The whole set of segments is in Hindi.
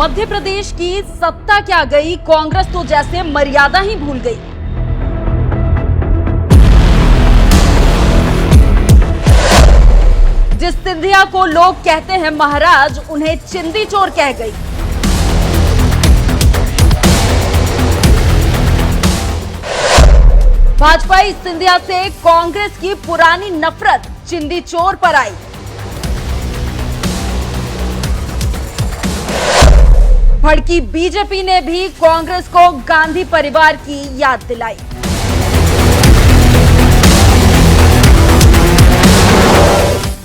मध्य प्रदेश की सत्ता क्या गई, कांग्रेस तो जैसे मर्यादा ही भूल गई। जिस सिंधिया को लोग कहते हैं महाराज, उन्हें चिंदी चोर कह गई। भाजपाई सिंधिया से कांग्रेस की पुरानी नफरत चिंदी चोर पर आई। भड़की बीजेपी ने भी कांग्रेस को गांधी परिवार की याद दिलाई।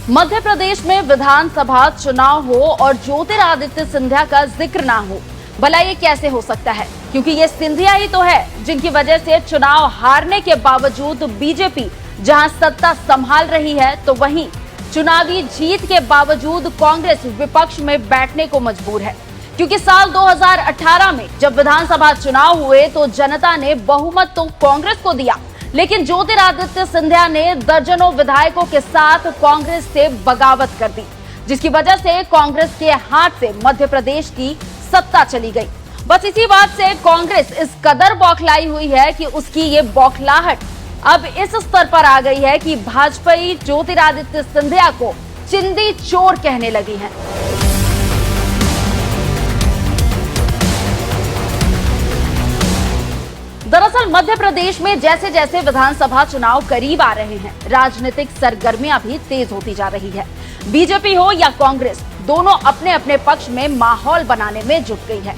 मध्य प्रदेश में विधानसभा चुनाव हो और ज्योतिरादित्य सिंधिया का जिक्र ना हो, भला ये कैसे हो सकता है? क्योंकि ये सिंधिया ही तो है जिनकी वजह से चुनाव हारने के बावजूद बीजेपी जहां सत्ता संभाल रही है, तो वहीं चुनावी जीत के बावजूद कांग्रेस विपक्ष में बैठने को मजबूर है। क्योंकि साल 2018 में जब विधानसभा चुनाव हुए तो जनता ने बहुमत तो कांग्रेस को दिया, लेकिन ज्योतिरादित्य सिंधिया ने दर्जनों विधायकों के साथ कांग्रेस से बगावत कर दी, जिसकी वजह से कांग्रेस के हाथ से मध्य प्रदेश की सत्ता चली गई। बस इसी बात से कांग्रेस इस कदर बौखलाई हुई है कि उसकी ये बौखलाहट अब इस स्तर पर आ गई है कि भाजपा ज्योतिरादित्य सिंधिया को चिंदी चोर कहने लगी है। दरअसल मध्य प्रदेश में जैसे जैसे विधानसभा चुनाव करीब आ रहे हैं, राजनीतिक सरगर्मियां भी तेज होती जा रही है। बीजेपी हो या कांग्रेस, दोनों अपने अपने पक्ष में माहौल बनाने में जुट गई है।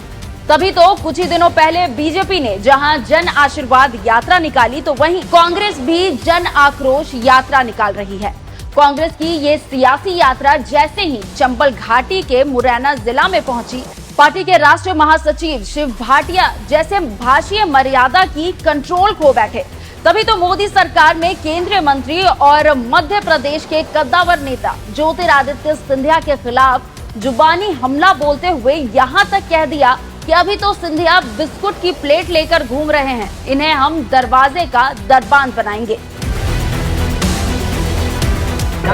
तभी तो कुछ ही दिनों पहले बीजेपी ने जहां जन आशीर्वाद यात्रा निकाली, तो वहीं कांग्रेस भी जन आक्रोश यात्रा निकाल रही है। कांग्रेस की ये सियासी यात्रा जैसे ही चंबल घाटी के मुरैना जिला में पहुंची, पार्टी के राष्ट्रीय महासचिव शिव भाटिया जैसे भाषीय मर्यादा की कंट्रोल खो बैठे। तभी तो मोदी सरकार में केंद्रीय मंत्री और मध्य प्रदेश के कद्दावर नेता ज्योतिरादित्य सिंधिया के खिलाफ जुबानी हमला बोलते हुए यहां तक कह दिया कि अभी तो सिंधिया बिस्कुट की प्लेट लेकर घूम रहे हैं, इन्हें हम दरवाजे का दरबान बनाएंगे।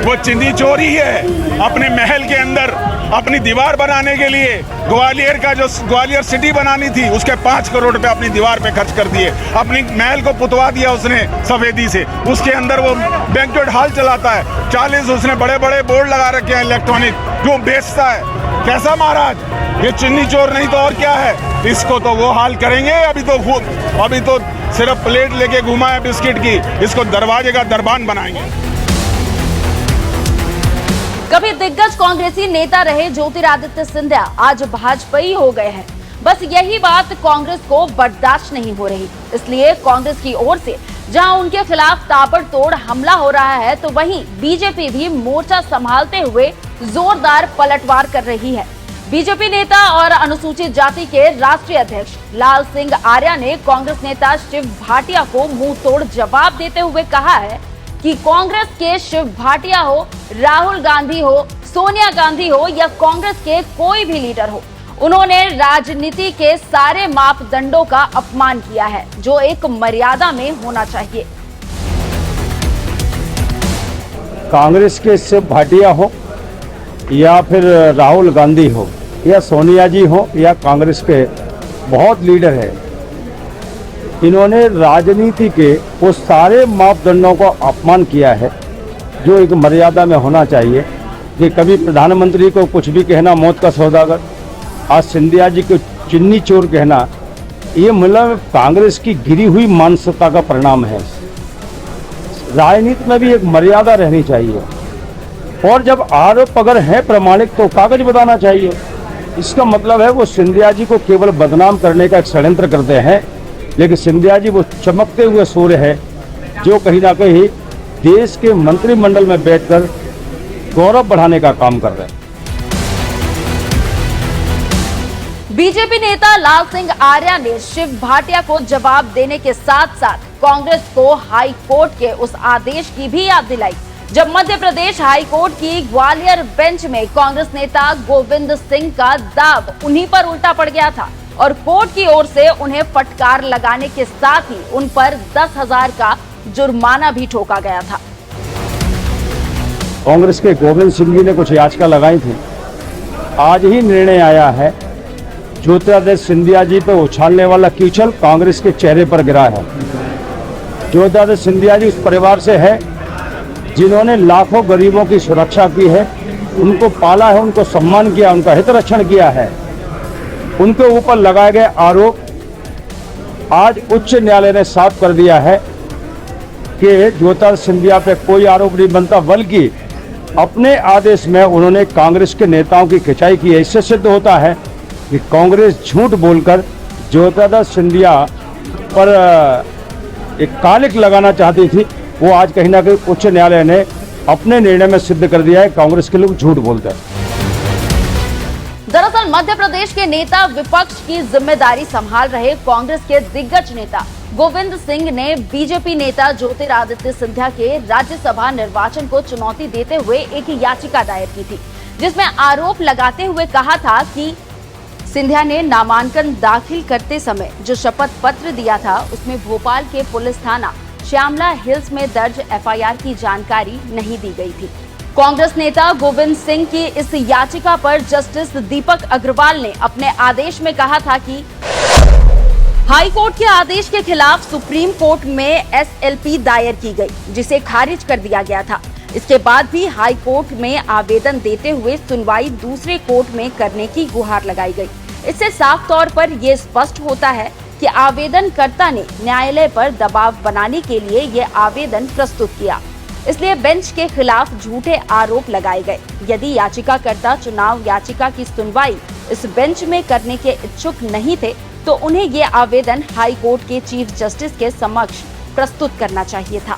वो चिंदी चोरी है। अपने महल के अंदर अपनी दीवार बनाने के लिए ग्वालियर का जो ग्वालियर सिटी बनानी थी, उसके 5 करोड़ रुपए अपनी दीवार पे खर्च कर दिए। अपनी महल को पुतवा दिया उसने सफेदी से। उसके अंदर वो बैंक्वेट हॉल चलाता है, 40 उसने बड़े बड़े बोर्ड लगा रखे हैं इलेक्ट्रॉनिक, जो बेचता है। कैसा महाराज, ये चिंदी चोर नहीं तो और क्या है? इसको तो वो हाल करेंगे। अभी तो सिर्फ प्लेट लेके घुमा है बिस्किट की, इसको दरवाजे का दरबान बनाएंगे। कभी दिग्गज कांग्रेसी नेता रहे ज्योतिरादित्य सिंधिया आज भाजपाई हो गए हैं। बस यही बात कांग्रेस को बर्दाश्त नहीं हो रही, इसलिए कांग्रेस की ओर से जहां उनके खिलाफ ताबड़तोड़ हमला हो रहा है, तो वहीं बीजेपी भी मोर्चा संभालते हुए जोरदार पलटवार कर रही है। बीजेपी नेता और अनुसूचित जाति के राष्ट्रीय अध्यक्ष लाल सिंह आर्या ने कांग्रेस नेता शिव भाटिया को मुंह तोड़ जवाब देते हुए कहा है कि कांग्रेस के शिव भाटिया हो, राहुल गांधी हो, सोनिया गांधी हो या कांग्रेस के कोई भी लीडर हो, उन्होंने राजनीति के सारे मापदंडों का अपमान किया है, जो एक मर्यादा में होना चाहिए। कांग्रेस के शिव भाटिया हो या फिर राहुल गांधी हो या सोनिया जी हो या कांग्रेस के बहुत लीडर है, इन्होंने राजनीति के वो सारे मापदंडों को अपमान किया है, जो एक मर्यादा में होना चाहिए। कि कभी प्रधानमंत्री को कुछ भी कहना मौत का सौदागर, आज सिंधिया जी को चिन्नी चोर कहना, ये मतलब कांग्रेस की गिरी हुई मानसिकता का परिणाम है। राजनीति में भी एक मर्यादा रहनी चाहिए, और जब आरोप अगर है प्रमाणिक तो कागज बताना चाहिए। इसका मतलब है वो सिंधिया जी को केवल बदनाम करने का एक षड्यंत्र करते हैं, लेकिन सिंधिया जी वो चमकते हुए सूर्य है जो कहीं ना कहीं देश के मंत्रिमंडल में बैठकर गौरव बढ़ाने का काम कर रहे हैं। बीजेपी नेता लाल सिंह आर्या ने शिव भाटिया को जवाब देने के साथ साथ कांग्रेस को हाई कोर्ट के उस आदेश की भी याद दिलाई, जब मध्य प्रदेश हाई कोर्ट की ग्वालियर बेंच में कांग्रेस नेता गोविंद सिंह का दाव उन्हीं पर उल्टा पड़ गया था और कोर्ट की ओर से उन्हें फटकार लगाने के साथ ही उन पर 10,000 का जुर्माना भी ठोका गया था। कांग्रेस के गोविंद सिंह जी ने कुछ याचिका लगाई थी। आज ही निर्णय आया है ज्योतिरादित्य सिंधिया जी पे उछालने वाला कीचड़ कांग्रेस के चेहरे पर गिरा है। ज्योतिरादित्य सिंधिया जी उस परिवार से है जिन्होंने लाखों गरीबों की सुरक्षा की है, उनको पाला है, उनको सम्मान किया, उनका हित रक्षण किया है। उनके ऊपर लगाए गए आरोप आज उच्च न्यायालय ने साफ कर दिया है कि ज्योतिरादित्य सिंधिया पे कोई आरोप नहीं बनता, बल्कि अपने आदेश में उन्होंने कांग्रेस के नेताओं की खिंचाई की है। इससे सिद्ध होता है कि कांग्रेस झूठ बोलकर ज्योतिरादित्य सिंधिया पर एक कालिक लगाना चाहती थी, वो आज कहीं ना कहीं उच्च न्यायालय ने अपने निर्णय में सिद्ध कर दिया है कांग्रेस के लोग झूठ बोलते हैं। दरअसल मध्य प्रदेश के नेता विपक्ष की जिम्मेदारी संभाल रहे कांग्रेस के दिग्गज नेता गोविंद सिंह ने बीजेपी नेता ज्योतिरादित्य सिंधिया के राज्यसभा निर्वाचन को चुनौती देते हुए एक याचिका दायर की थी, जिसमें आरोप लगाते हुए कहा था कि सिंधिया ने नामांकन दाखिल करते समय जो शपथ पत्र दिया था उसमें भोपाल के पुलिस थाना श्यामला हिल्स में दर्ज एफआईआर की जानकारी नहीं दी गई थी। कांग्रेस नेता गोविंद सिंह की इस याचिका पर जस्टिस दीपक अग्रवाल ने अपने आदेश में कहा था कि हाई कोर्ट के आदेश के खिलाफ सुप्रीम कोर्ट में एसएलपी दायर की गई, जिसे खारिज कर दिया गया था। इसके बाद भी हाई कोर्ट में आवेदन देते हुए सुनवाई दूसरे कोर्ट में करने की गुहार लगाई गई। इससे साफ तौर पर यह स्पष्ट होता है कि आवेदनकर्ता ने न्यायालय पर दबाव बनाने के लिए यह आवेदन प्रस्तुत किया, इसलिए बेंच के खिलाफ झूठे आरोप लगाए गए। यदि याचिकाकर्ता चुनाव याचिका की सुनवाई इस बेंच में करने के इच्छुक नहीं थे तो उन्हें ये आवेदन हाई कोर्ट के चीफ जस्टिस के समक्ष प्रस्तुत करना चाहिए था।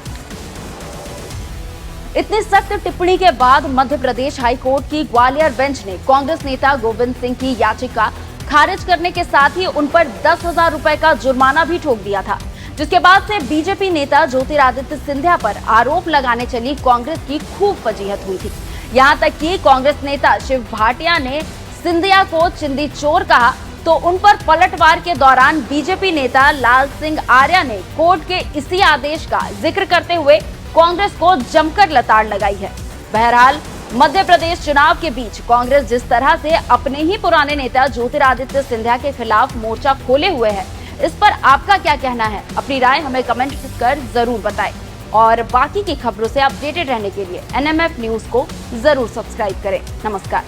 इतनी सख्त टिप्पणी के बाद मध्य प्रदेश हाई कोर्ट की ग्वालियर बेंच ने कांग्रेस नेता गोविंद सिंह की याचिका खारिज करने के साथ ही उन पर 10,000 रुपए का जुर्माना भी ठोक दिया था, जिसके बाद से बीजेपी नेता ज्योतिरादित्य सिंधिया पर आरोप लगाने चली कांग्रेस की खूब फजीहत हुई थी। यहां तक कि कांग्रेस नेता शिव भाटिया ने सिंधिया को चिंदी चोर कहा, तो उन पर पलटवार के दौरान बीजेपी नेता लाल सिंह आर्या ने कोर्ट के इसी आदेश का जिक्र करते हुए कांग्रेस को जमकर लताड़ लगाई है। बहरहाल मध्य प्रदेश चुनाव के बीच कांग्रेस जिस तरह से अपने ही पुराने नेता ज्योतिरादित्य सिंधिया के खिलाफ मोर्चा खोले हुए है, इस पर आपका क्या कहना है? अपनी राय हमें कमेंट कर जरूर बताएं और बाकी की खबरों से अपडेटेड रहने के लिए NMF न्यूज को जरूर सब्सक्राइब करें। नमस्कार।